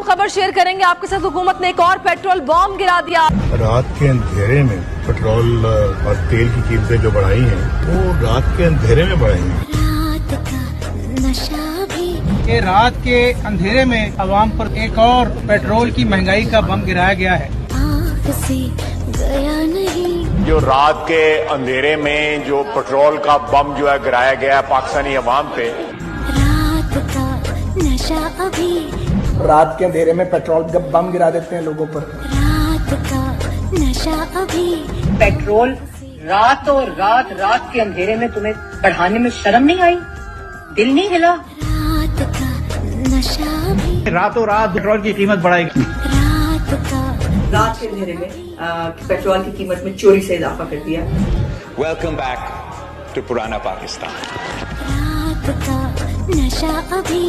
खबर शेयर करेंगे आपके साथ। हुकूमत ने एक और पेट्रोल बॉम्ब गिरा दिया। रात के अंधेरे में पेट्रोल और तेल की कीमतें जो बढ़ाई हैं वो रात के अंधेरे में बढ़ाई हैं। रात का नशा भी ये रात के अंधेरे में अवाम पर एक और पेट्रोल की महंगाई का बम गिराया गया है। आँख से गया नहीं। जो रात के अंधेरे में जो पेट्रोल का बम जो है गिराया गया है पाकिस्तानी अवाम पे। रात का नशा अभी। रात के अंधेरे में पेट्रोल बम गिरा देते हैं लोगों पर। रात का नशा अभी। पेट्रोल रात के अंधेरे में तुम्हें बढ़ाने में शर्म नहीं आई, दिल नहीं हिला? रात का नशा भी। रातों रात पेट्रोल की कीमत बढ़ाएगी। रात के अंधेरे में पेट्रोल की कीमत में चोरी से इजाफा कर दिया। Welcome back to पुराना पाकिस्तान। रात का नशा अभी।